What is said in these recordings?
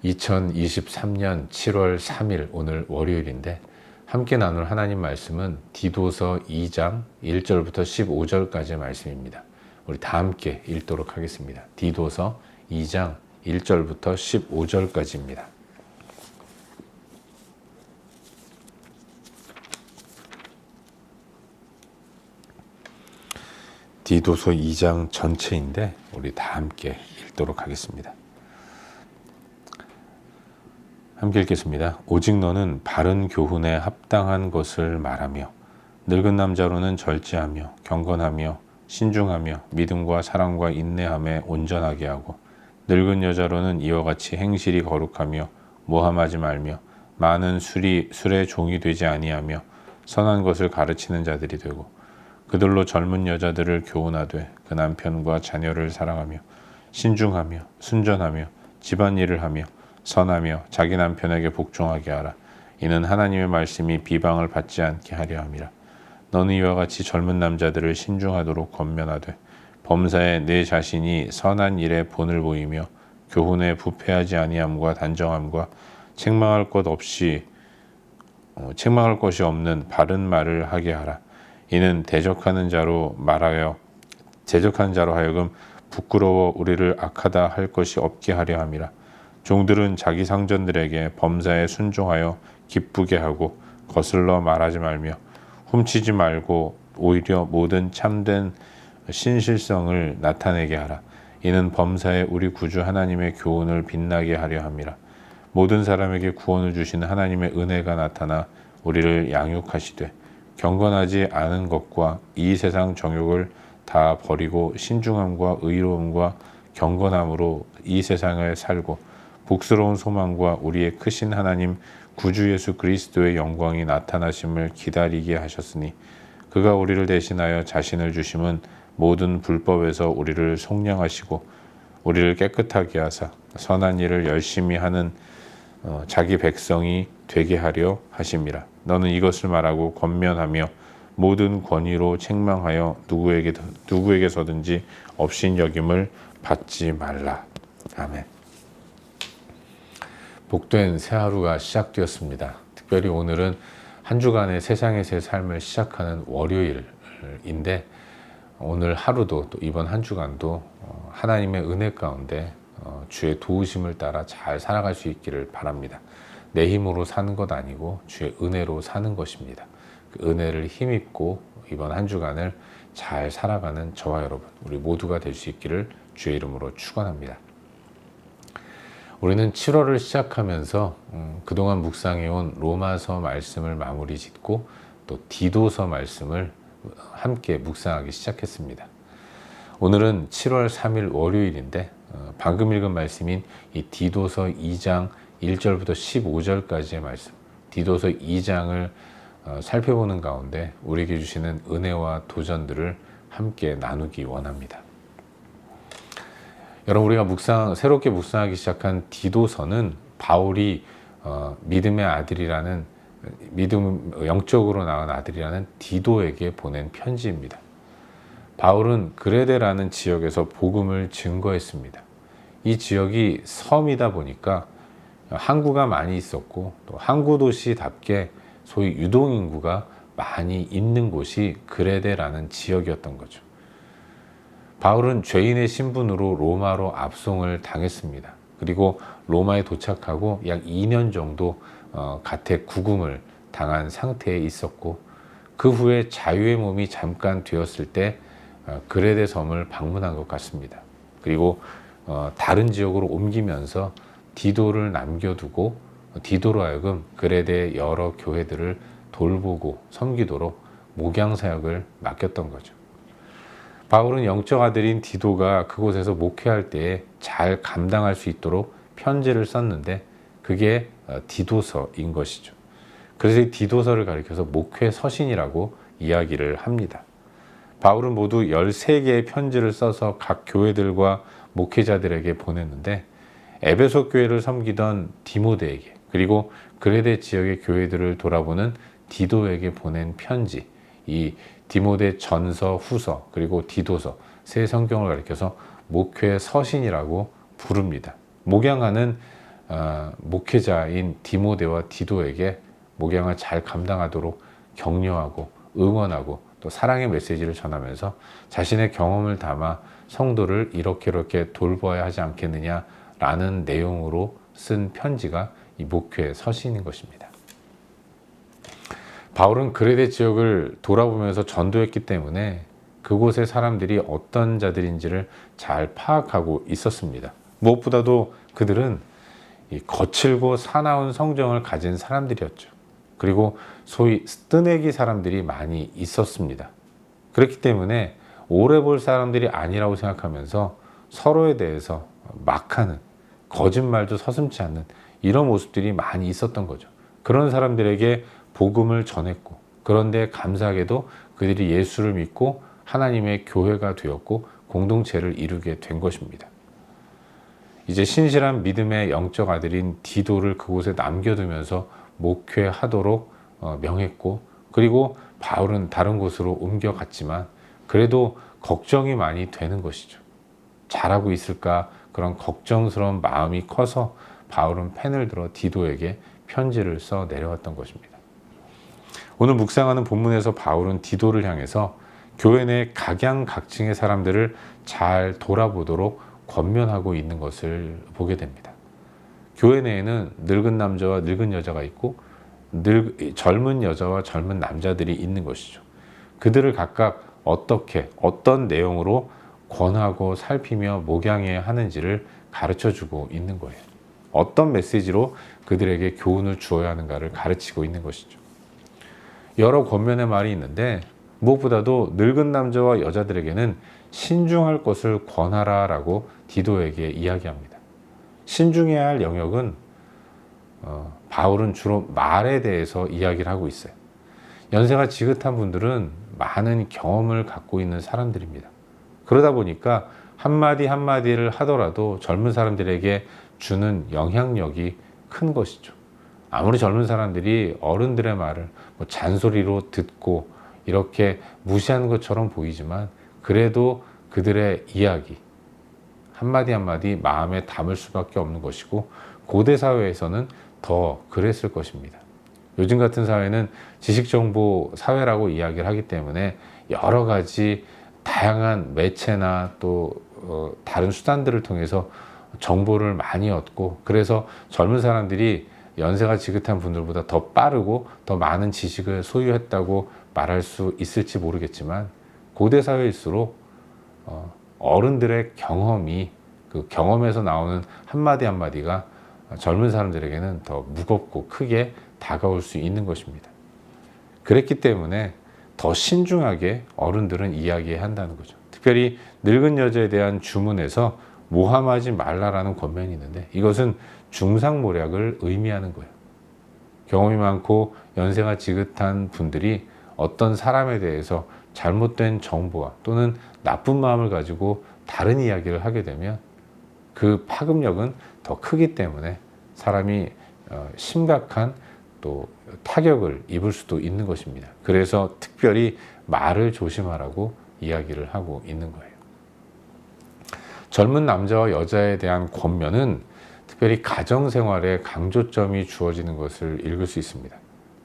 2023년 7월 3일 오늘 월요일인데 함께 나눌 하나님 말씀은 디도서 2장 1절부터 15절까지의 말씀입니다. 우리 다 함께 읽도록 하겠습니다. 디도서 2장 1절부터 15절까지입니다. 디도서 2장 전체인데 우리 다 함께 읽도록 하겠습니다. 함께 읽겠습니다. 오직 너는 바른 교훈에 합당한 것을 말하며 늙은 남자로는 절제하며 경건하며 신중하며 믿음과 사랑과 인내함에 온전하게 하고 늙은 여자로는 이와 같이 행실이 거룩하며 모함하지 말며 많은 술의 종이 되지 아니하며 선한 것을 가르치는 자들이 되고 그들로 젊은 여자들을 교훈하되 그 남편과 자녀를 사랑하며 신중하며 순전하며 집안일을 하며 선하며 자기 남편에게 복종하게 하라. 이는 하나님의 말씀이 비방을 받지 않게 하려 함이라. 너는 이와 같이 젊은 남자들을 신중하도록 권면하되 범사에 내 자신이 선한 일에 본을 보이며 교훈에 부패하지 아니함과 단정함과 책망할 것이 없는 바른 말을 하게 하라. 이는 대적하는 자로 하여금 부끄러워 우리를 악하다 할 것이 없게 하려 함이라. 종들은 자기 상전들에게 범사에 순종하여 기쁘게 하고 거슬러 말하지 말며 훔치지 말고 오히려 모든 참된 신실성을 나타내게 하라. 이는 범사에 우리 구주 하나님의 교훈을 빛나게 하려 함이라. 모든 사람에게 구원을 주시는 하나님의 은혜가 나타나 우리를 양육하시되 경건하지 않은 것과 이 세상 정욕을 다 버리고 신중함과 의로움과 경건함으로 이 세상을 살고 복스러운 소망과 우리의 크신 하나님 구주 예수 그리스도의 영광이 나타나심을 기다리게 하셨으니 그가 우리를 대신하여 자신을 주심은 모든 불법에서 우리를 속량하시고 우리를 깨끗하게 하사 선한 일을 열심히 하는 자기 백성이 되게 하려 하심이라. 너는 이것을 말하고 권면하며 모든 권위로 책망하여 누구에게서든지 업신여김을 받지 말라. 아멘. 복된 새 하루가 시작되었습니다. 특별히 오늘은 한 주간의 세상에서의 삶을 시작하는 월요일인데 오늘 하루도 또 이번 한 주간도 하나님의 은혜 가운데 주의 도우심을 따라 잘 살아갈 수 있기를 바랍니다. 내 힘으로 사는 것 아니고 주의 은혜로 사는 것입니다. 그 은혜를 힘입고 이번 한 주간을 잘 살아가는 저와 여러분 우리 모두가 될 수 있기를 주의 이름으로 축원합니다. 우리는 7월을 시작하면서 그동안 묵상해온 로마서 말씀을 마무리 짓고 또 디도서 말씀을 함께 묵상하기 시작했습니다. 오늘은 7월 3일 월요일인데 방금 읽은 말씀인 이 디도서 2장 1절부터 15절까지의 말씀, 디도서 2장을 살펴보는 가운데 우리에게 주시는 은혜와 도전들을 함께 나누기 원합니다. 여러분, 우리가 새롭게 묵상하기 시작한 디도서는 바울이 믿음의 아들이라는 영적으로 낳은 아들이라는 디도에게 보낸 편지입니다. 바울은 그레데라는 지역에서 복음을 증거했습니다. 이 지역이 섬이다 보니까 항구가 많이 있었고 또 항구 도시답게 소위 유동인구가 많이 있는 곳이 그레데라는 지역이었던 거죠. 바울은 죄인의 신분으로 로마로 압송을 당했습니다. 그리고 로마에 도착하고 약 2년 정도 가택 구금을 당한 상태에 있었고 그 후에 자유의 몸이 잠깐 되었을 때 그레데 섬을 방문한 것 같습니다. 그리고 다른 지역으로 옮기면서 디도를 남겨두고 디도로 하여금 그레데의 여러 교회들을 돌보고 섬기도록 목양 사역을 맡겼던 거죠. 바울은 영적 아들인 디도가 그곳에서 목회할 때에 잘 감당할 수 있도록 편지를 썼는데 그게 디도서인 것이죠. 그래서 이 디도서를 가리켜서 목회 서신이라고 이야기를 합니다. 바울은 모두 13개의 편지를 써서 각 교회들과 목회자들에게 보냈는데 에베소 교회를 섬기던 디모데에게 그리고 그레데 지역의 교회들을 돌아보는 디도에게 보낸 편지, 이 디모데 전서, 후서, 그리고 디도서 세 성경을 가리켜서 목회 서신이라고 부릅니다. 목양하는 목회자인 디모데와 디도에게 목양을 잘 감당하도록 격려하고 응원하고 또 사랑의 메시지를 전하면서 자신의 경험을 담아 성도를 이렇게 돌보아야 하지 않겠느냐라는 내용으로 쓴 편지가 이 목회 서신인 것입니다. 바울은 그레데 지역을 돌아보면서 전도했기 때문에 그곳의 사람들이 어떤 자들인지를 잘 파악하고 있었습니다. 무엇보다도 그들은 이 거칠고 사나운 성정을 가진 사람들이었죠. 그리고 소위 뜨내기 사람들이 많이 있었습니다. 그렇기 때문에 오래 볼 사람들이 아니라고 생각하면서 서로에 대해서 막하는, 거짓말도 서슴지 않는 이런 모습들이 많이 있었던 거죠. 그런 사람들에게 복음을 전했고, 그런데 감사하게도 그들이 예수를 믿고 하나님의 교회가 되었고 공동체를 이루게 된 것입니다. 이제 신실한 믿음의 영적 아들인 디도를 그곳에 남겨두면서 목회하도록 명했고, 그리고 바울은 다른 곳으로 옮겨갔지만 그래도 걱정이 많이 되는 것이죠. 잘하고 있을까? 그런 걱정스러운 마음이 커서 바울은 펜을 들어 디도에게 편지를 써 내려왔던 것입니다. 오늘 묵상하는 본문에서 바울은 디도를 향해서 교회 내 각양각층의 사람들을 잘 돌아보도록 권면하고 있는 것을 보게 됩니다. 교회 내에는 늙은 남자와 늙은 여자가 있고 젊은 여자와 젊은 남자들이 있는 것이죠. 그들을 각각 어떤 내용으로 권하고 살피며 목양해야 하는지를 가르쳐주고 있는 거예요. 어떤 메시지로 그들에게 교훈을 주어야 하는가를 가르치고 있는 것이죠. 여러 권면의 말이 있는데 무엇보다도 늙은 남자와 여자들에게는 신중할 것을 권하라라고 디도에게 이야기합니다. 신중해야 할 영역은 바울은 주로 말에 대해서 이야기를 하고 있어요. 연세가 지긋한 분들은 많은 경험을 갖고 있는 사람들입니다. 그러다 보니까 한마디 한마디를 하더라도 젊은 사람들에게 주는 영향력이 큰 것이죠. 아무리 젊은 사람들이 어른들의 말을 잔소리로 듣고 이렇게 무시하는 것처럼 보이지만 그래도 그들의 이야기 한마디 한마디 마음에 담을 수밖에 없는 것이고 고대 사회에서는 더 그랬을 것입니다. 요즘 같은 사회는 지식정보 사회라고 이야기를 하기 때문에 여러 가지 다양한 매체나 또 다른 수단들을 통해서 정보를 많이 얻고, 그래서 젊은 사람들이 연세가 지긋한 분들보다 더 빠르고 더 많은 지식을 소유했다고 말할 수 있을지 모르겠지만, 고대 사회일수록 어른들의 경험이, 그 경험에서 나오는 한마디 한마디가 젊은 사람들에게는 더 무겁고 크게 다가올 수 있는 것입니다. 그랬기 때문에 더 신중하게 어른들은 이야기해야 한다는 거죠. 특별히 늙은 여자에 대한 주문에서 모함하지 말라라는 권면이 있는데, 이것은 중상모략을 의미하는 거예요. 경험이 많고 연세가 지긋한 분들이 어떤 사람에 대해서 잘못된 정보와 또는 나쁜 마음을 가지고 다른 이야기를 하게 되면 그 파급력은 더 크기 때문에 사람이 심각한 또 타격을 입을 수도 있는 것입니다. 그래서 특별히 말을 조심하라고 이야기를 하고 있는 거예요. 젊은 남자와 여자에 대한 권면은 특별히 가정생활에 강조점이 주어지는 것을 읽을 수 있습니다.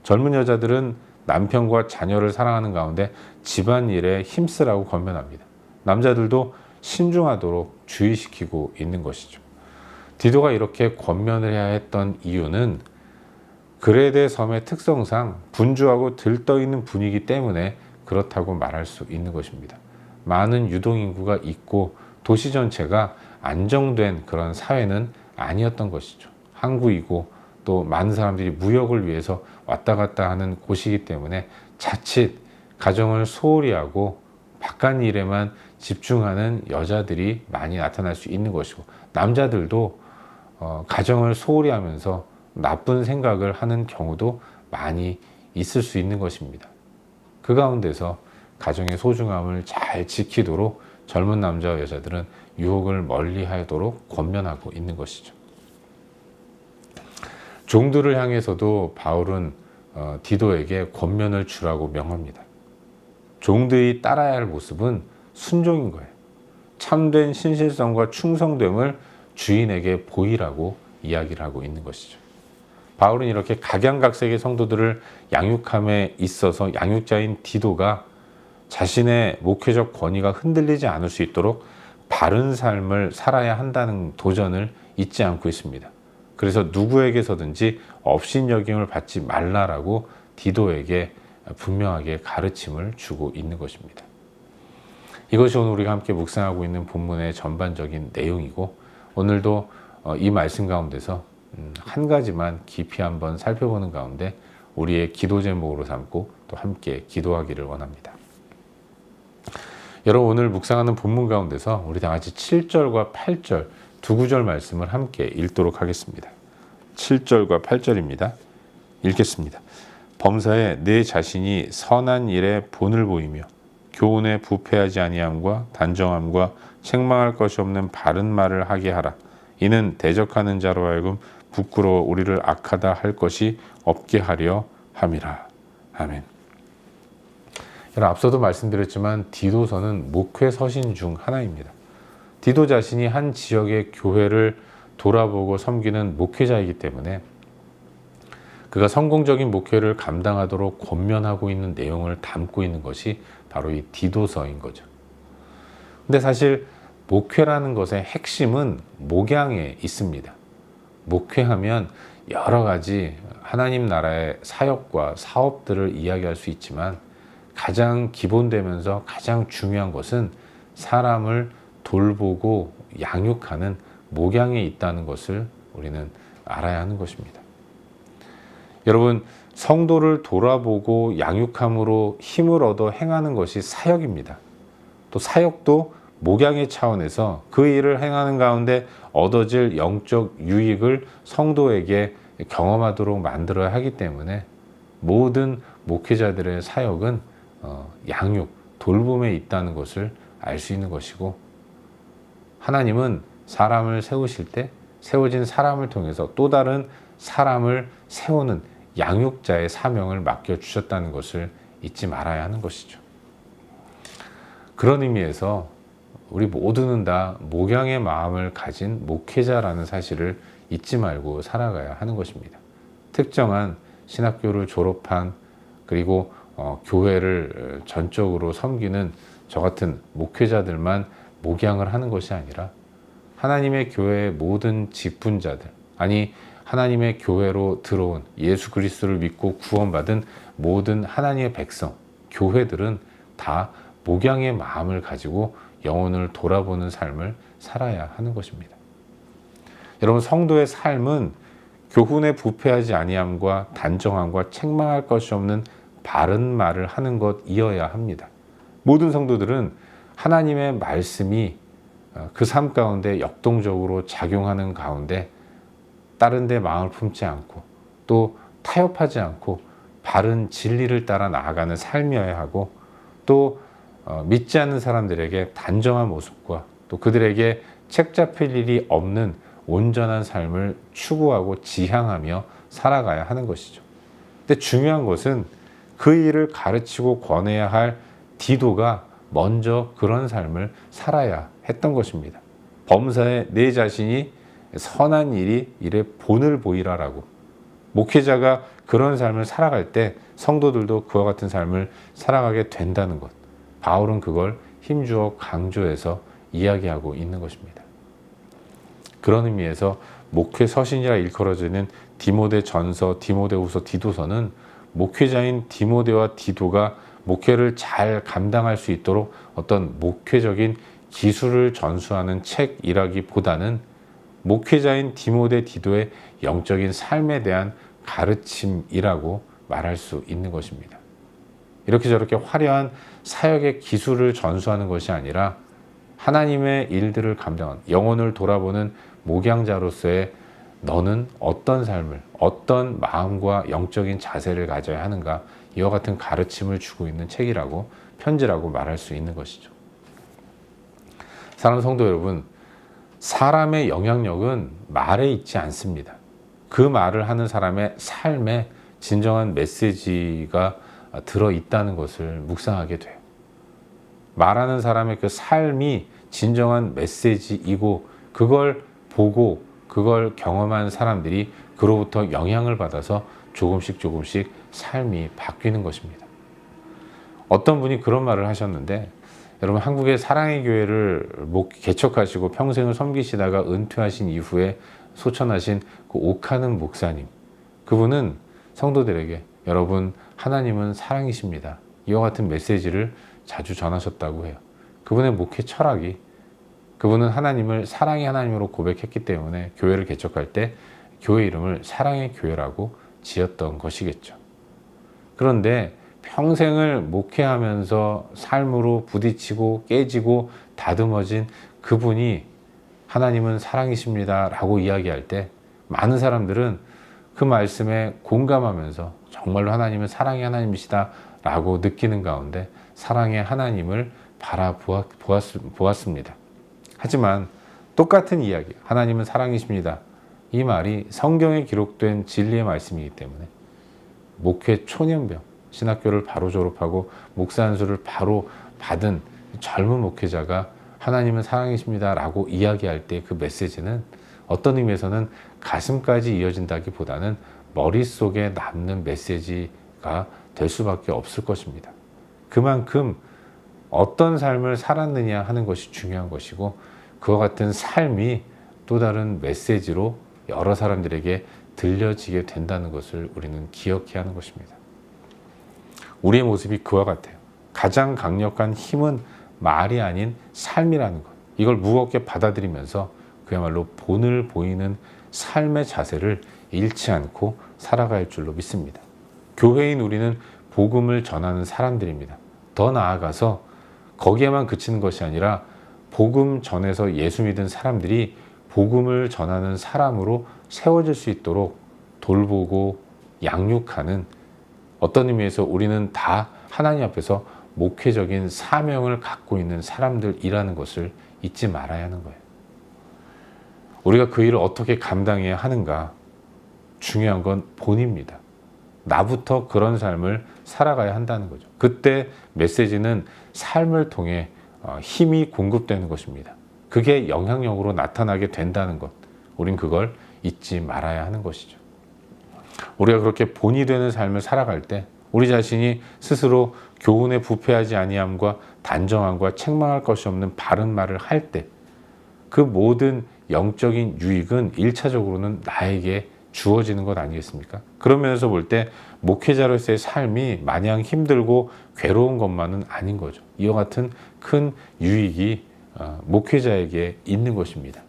젊은 여자들은 남편과 자녀를 사랑하는 가운데 집안일에 힘쓰라고 권면합니다. 남자들도 신중하도록 주의시키고 있는 것이죠. 디도가 이렇게 권면을 해야 했던 이유는 그레데 섬의 특성상 분주하고 들떠있는 분위기 때문에 그렇다고 말할 수 있는 것입니다. 많은 유동인구가 있고 도시 전체가 안정된 그런 사회는 아니었던 것이죠. 항구이고 또 많은 사람들이 무역을 위해서 왔다 갔다 하는 곳이기 때문에 자칫 가정을 소홀히 하고 바깥 일에만 집중하는 여자들이 많이 나타날 수 있는 것이고, 남자들도 가정을 소홀히 하면서 나쁜 생각을 하는 경우도 많이 있을 수 있는 것입니다. 그 가운데서 가정의 소중함을 잘 지키도록 젊은 남자와 여자들은 유혹을 멀리 하도록 권면하고 있는 것이죠. 종들을 향해서도 바울은 디도에게 권면을 주라고 명합니다. 종들이 따라야 할 모습은 순종인 거예요. 참된 신실성과 충성됨을 주인에게 보이라고 이야기를 하고 있는 것이죠. 바울은 이렇게 각양각색의 성도들을 양육함에 있어서 양육자인 디도가 자신의 목회적 권위가 흔들리지 않을 수 있도록 바른 삶을 살아야 한다는 도전을 잊지 않고 있습니다. 그래서 누구에게서든지 업신여김을 받지 말라라고 디도에게 분명하게 가르침을 주고 있는 것입니다. 이것이 오늘 우리가 함께 묵상하고 있는 본문의 전반적인 내용이고, 오늘도 이 말씀 가운데서 한 가지만 깊이 한번 살펴보는 가운데 우리의 기도 제목으로 삼고 또 함께 기도하기를 원합니다. 여러분, 오늘 묵상하는 본문 가운데서 우리 다 같이 7절과 8절 두 구절 말씀을 함께 읽도록 하겠습니다. 7절과 8절입니다. 읽겠습니다. 범사에 내 자신이 선한 일에 본을 보이며 교훈에 부패하지 아니함과 단정함과 책망할 것이 없는 바른 말을 하게 하라. 이는 대적하는 자로 하여금 부끄러워 우리를 악하다 할 것이 없게 하려 함이라. 아멘. 여러분, 앞서도 말씀드렸지만 디도서는 목회 서신 중 하나입니다. 디도 자신이 한 지역의 교회를 돌아보고 섬기는 목회자이기 때문에 그가 성공적인 목회를 감당하도록 권면하고 있는 내용을 담고 있는 것이 바로 이 디도서인 거죠. 근데 사실 목회라는 것의 핵심은 목양에 있습니다. 목회하면 여러 가지 하나님 나라의 사역과 사업들을 이야기할 수 있지만 가장 기본되면서 가장 중요한 것은 사람을 돌보고 양육하는 목양에 있다는 것을 우리는 알아야 하는 것입니다. 여러분, 성도를 돌아보고 양육함으로 힘을 얻어 행하는 것이 사역입니다. 또 사역도 목양의 차원에서 그 일을 행하는 가운데 얻어질 영적 유익을 성도에게 경험하도록 만들어야 하기 때문에 모든 목회자들의 사역은 양육, 돌봄에 있다는 것을 알 수 있는 것이고, 하나님은 사람을 세우실 때 세워진 사람을 통해서 또 다른 사람을 세우는 양육자의 사명을 맡겨주셨다는 것을 잊지 말아야 하는 것이죠. 그런 의미에서 우리 모두는 다 목양의 마음을 가진 목회자라는 사실을 잊지 말고 살아가야 하는 것입니다. 특정한 신학교를 졸업한 그리고 교회를 전적으로 섬기는 저 같은 목회자들만 목양을 하는 것이 아니라 하나님의 교회의 모든 직분자들, 아니 하나님의 교회로 들어온 예수 그리스도를 믿고 구원받은 모든 하나님의 백성, 교회들은 다 목양의 마음을 가지고 영혼을 돌아보는 삶을 살아야 하는 것입니다. 여러분, 성도의 삶은 교훈에 부패하지 아니함과 단정함과 책망할 것이 없는 바른 말을 하는 것이어야 합니다. 모든 성도들은 하나님의 말씀이 그 삶 가운데 역동적으로 작용하는 가운데 다른 데 마음을 품지 않고 또 타협하지 않고 바른 진리를 따라 나아가는 삶이어야 하고, 또 믿지 않는 사람들에게 단정한 모습과 또 그들에게 책 잡힐 일이 없는 온전한 삶을 추구하고 지향하며 살아가야 하는 것이죠. 근데 중요한 것은 그 일을 가르치고 권해야 할 디도가 먼저 그런 삶을 살아야 했던 것입니다. 범사에 내 자신이 선한 일에 본을 보이라라고, 목회자가 그런 삶을 살아갈 때 성도들도 그와 같은 삶을 살아가게 된다는 것, 바울은 그걸 힘주어 강조해서 이야기하고 있는 것입니다. 그런 의미에서 목회 서신이라 일컬어지는 디모데전서, 디모데후서, 디도서는 목회자인 디모데와 디도가 목회를 잘 감당할 수 있도록 어떤 목회적인 기술을 전수하는 책이라기보다는 목회자인 디모데, 디도의 영적인 삶에 대한 가르침이라고 말할 수 있는 것입니다. 이렇게 저렇게 화려한 사역의 기술을 전수하는 것이 아니라 하나님의 일들을 감당하는, 영혼을 돌아보는 목양자로서의 너는 어떤 삶을, 어떤 마음과 영적인 자세를 가져야 하는가, 이와 같은 가르침을 주고 있는 책이라고, 편지라고 말할 수 있는 것이죠. 사랑하는 성도 여러분, 사람의 영향력은 말에 있지 않습니다. 그 말을 하는 사람의 삶에 진정한 메시지가 들어있다는 것을 묵상하게 돼요. 말하는 사람의 그 삶이 진정한 메시지이고, 그걸 보고 그걸 경험한 사람들이 그로부터 영향을 받아서 조금씩 삶이 바뀌는 것입니다. 어떤 분이 그런 말을 하셨는데, 여러분, 한국의 사랑의 교회를 개척하시고 평생을 섬기시다가 은퇴하신 이후에 소천하신 그 옥하는 목사님, 그분은 성도들에게 여러분, 하나님은 사랑이십니다, 이와 같은 메시지를 자주 전하셨다고 해요. 그분의 목회 철학이, 그분은 하나님을 사랑의 하나님으로 고백했기 때문에 교회를 개척할 때 교회 이름을 사랑의 교회라고 지었던 것이겠죠. 그런데 평생을 목회하면서 삶으로 부딪히고 깨지고 다듬어진 그분이 하나님은 사랑이십니다 라고 이야기할 때 많은 사람들은 그 말씀에 공감하면서 정말로 하나님은 사랑의 하나님이시다 라고 느끼는 가운데 사랑의 하나님을 바라보았습니다. 하지만 똑같은 이야기, 하나님은 사랑이십니다, 이 말이 성경에 기록된 진리의 말씀이기 때문에 목회 초년병, 신학교를 바로 졸업하고 목사 안수를 바로 받은 젊은 목회자가 하나님은 사랑이십니다 라고 이야기할 때 그 메시지는 어떤 의미에서는 가슴까지 이어진다기보다는 머릿속에 남는 메시지가 될 수밖에 없을 것입니다. 그만큼 어떤 삶을 살았느냐 하는 것이 중요한 것이고, 그와 같은 삶이 또 다른 메시지로 여러 사람들에게 들려지게 된다는 것을 우리는 기억해야 하는 것입니다. 우리의 모습이 그와 같아요. 가장 강력한 힘은 말이 아닌 삶이라는 것, 이걸 무겁게 받아들이면서 그야말로 본을 보이는 삶의 자세를 잃지 않고 살아갈 줄로 믿습니다. 교회인 우리는 복음을 전하는 사람들입니다. 더 나아가서 거기에만 그치는 것이 아니라 복음 전에서 예수 믿은 사람들이 복음을 전하는 사람으로 세워질 수 있도록 돌보고 양육하는, 어떤 의미에서 우리는 다 하나님 앞에서 목회적인 사명을 갖고 있는 사람들이라는 것을 잊지 말아야 하는 거예요. 우리가 그 일을 어떻게 감당해야 하는가, 중요한 건 본입니다. 나부터 그런 삶을 살아가야 한다는 거죠. 그때 메시지는 삶을 통해 힘이 공급되는 것입니다. 그게 영향력으로 나타나게 된다는 것, 우린 그걸 잊지 말아야 하는 것이죠. 우리가 그렇게 본이 되는 삶을 살아갈 때 우리 자신이 스스로 교훈에 부패하지 아니함과 단정함과 책망할 것이 없는 바른 말을 할 때 그 모든 영적인 유익은 1차적으로는 나에게 주어지는 것 아니겠습니까? 그런 면에서 볼 때 목회자로서의 삶이 마냥 힘들고 괴로운 것만은 아닌 거죠. 이와 같은 큰 유익이 목회자에게 있는 것입니다.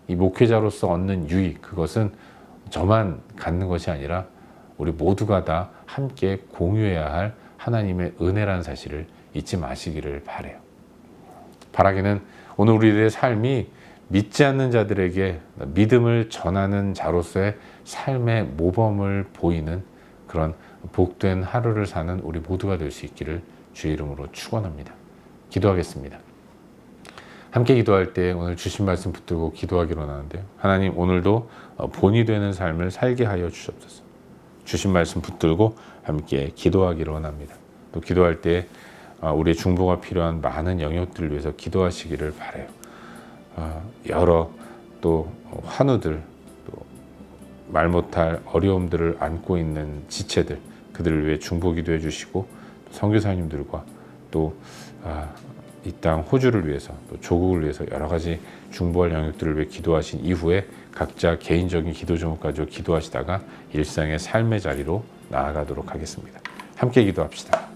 이 목회자로서 얻는 유익, 그것은 저만 갖는 것이 아니라 우리 모두가 다 함께 공유해야 할 하나님의 은혜라는 사실을 잊지 마시기를 바라요. 바라기는 오늘 우리들의 삶이 믿지 않는 자들에게 믿음을 전하는 자로서의 삶의 모범을 보이는 그런 복된 하루를 사는 우리 모두가 될 수 있기를 주의 이름으로 축원합니다. 기도하겠습니다. 함께 기도할 때 오늘 주신 말씀 붙들고 기도하기로 하는데요. 하나님, 오늘도 본이 되는 삶을 살게 하여 주시옵소서. 주신 말씀 붙들고 함께 기도하기로 합니다. 또 기도할 때 우리의 중보가 필요한 많은 영역들을 위해서 기도하시기를 바라요. 여러 또 환우들, 또 말 못할 어려움들을 안고 있는 지체들, 그들을 위해 중보 기도해 주시고, 선교사님들과 또 이 땅 호주를 위해서, 또 조국을 위해서 여러 가지 중보할 영역들을 위해 기도하신 이후에 각자 개인적인 기도 제목 가지고 기도하시다가 일상의 삶의 자리로 나아가도록 하겠습니다. 함께 기도합시다.